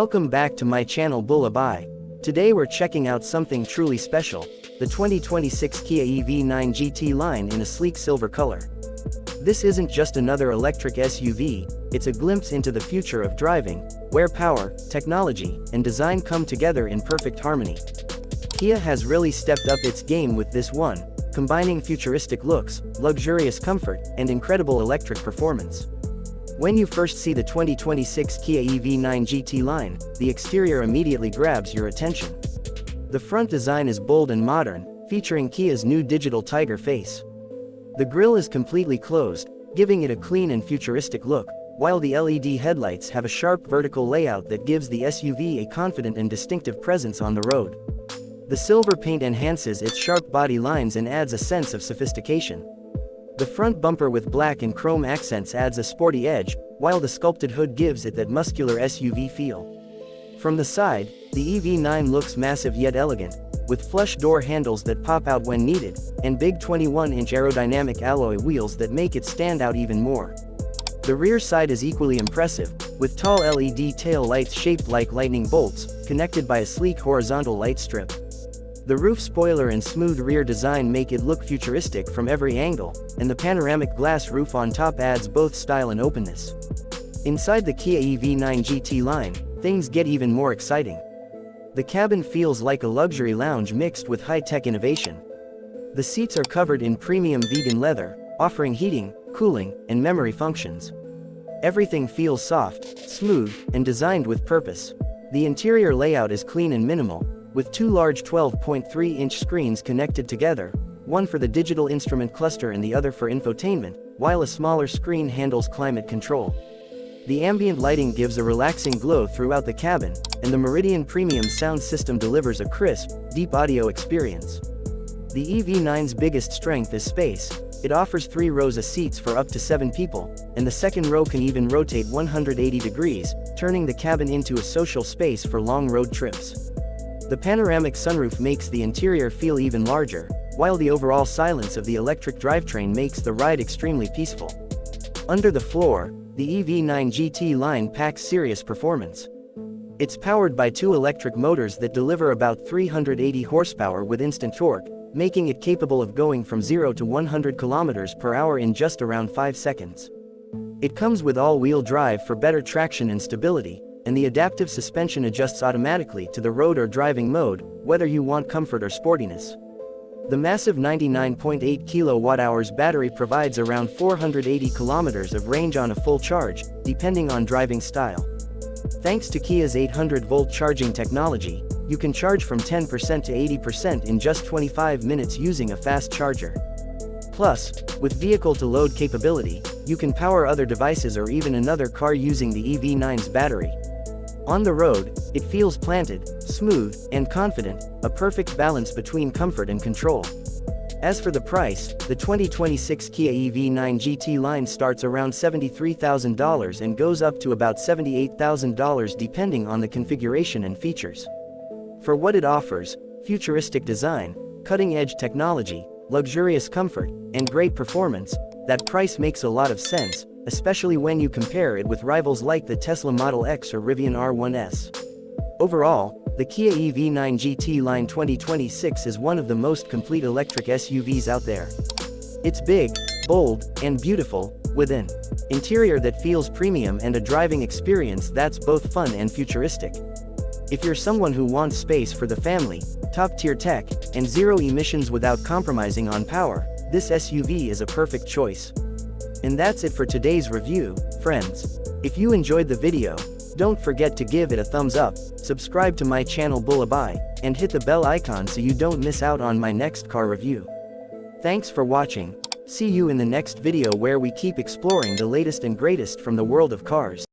Welcome back to my channel Bullaby. Today we're checking out something truly special, the 2026 Kia EV9 GT-Line in a sleek silver color. This isn't just another electric SUV, it's a glimpse into the future of driving, where power, technology, and design come together in perfect harmony. Kia has really stepped up its game with this one, combining futuristic looks, luxurious comfort, and incredible electric performance. When you first see the 2026 Kia EV9 GT-Line, the exterior immediately grabs your attention. The front design is bold and modern, featuring Kia's new digital tiger face. The grille is completely closed, giving it a clean and futuristic look, while the LED headlights have a sharp vertical layout that gives the SUV a confident and distinctive presence on the road. The silver paint enhances its sharp body lines and adds a sense of sophistication. The front bumper with black and chrome accents adds a sporty edge, while the sculpted hood gives it that muscular SUV feel. From the side, the EV9 looks massive yet elegant, with flush door handles that pop out when needed, and big 21-inch aerodynamic alloy wheels that make it stand out even more. The rear side is equally impressive, with tall LED tail lights shaped like lightning bolts, connected by a sleek horizontal light strip. The roof spoiler and smooth rear design make it look futuristic from every angle, and the panoramic glass roof on top adds both style and openness. Inside the Kia EV9 GT-Line, things get even more exciting. The cabin feels like a luxury lounge mixed with high-tech innovation. The seats are covered in premium vegan leather, offering heating, cooling, and memory functions. Everything feels soft, smooth, and designed with purpose. The interior layout is clean and minimal, with two large 12.3-inch screens connected together, one for the digital instrument cluster and the other for infotainment, while a smaller screen handles climate control. The ambient lighting gives a relaxing glow throughout the cabin, and the Meridian Premium sound system delivers a crisp, deep audio experience. The EV9's biggest strength is space. It offers 3 rows of seats for up to 7 people, and the second row can even rotate 180 degrees, turning the cabin into a social space for long road trips. The panoramic sunroof makes the interior feel even larger, while the overall silence of the electric drivetrain makes the ride extremely peaceful. Under the floor, the EV9 GT-Line packs serious performance. It's powered by 2 electric motors that deliver about 380 horsepower with instant torque, making it capable of going from 0 to 100 km per hour in just around 5 seconds. It comes with all-wheel drive for better traction and stability, and the adaptive suspension adjusts automatically to the road or driving mode, whether you want comfort or sportiness. The massive 99.8 kWh battery provides around 480 km of range on a full charge, depending on driving style. Thanks to Kia's 800-volt charging technology, you can charge from 10% to 80% in just 25 minutes using a fast charger. Plus, with vehicle-to-load capability, you can power other devices or even another car using the EV9's battery. On the road, it feels planted, smooth, and confident, a perfect balance between comfort and control. As for the price, the 2026 Kia EV9 GT-Line starts around $73,000 and goes up to about $78,000 depending on the configuration and features. For what it offers, futuristic design, cutting-edge technology, luxurious comfort, and great performance, that price makes a lot of sense, especially when you compare it with rivals like the Tesla Model X or Rivian R1S. Overall, the Kia EV9 GT-Line 2026 is one of the most complete electric SUVs out there. It's big, bold, and beautiful, with an interior that feels premium and a driving experience that's both fun and futuristic. If you're someone who wants space for the family, top-tier tech, and zero emissions without compromising on power, this SUV is a perfect choice. And that's it for today's review, friends. If you enjoyed the video, don't forget to give it a thumbs up, subscribe to my channel Bullaby, and hit the bell icon so you don't miss out on my next car review. Thanks for watching. See you in the next video where we keep exploring the latest and greatest from the world of cars.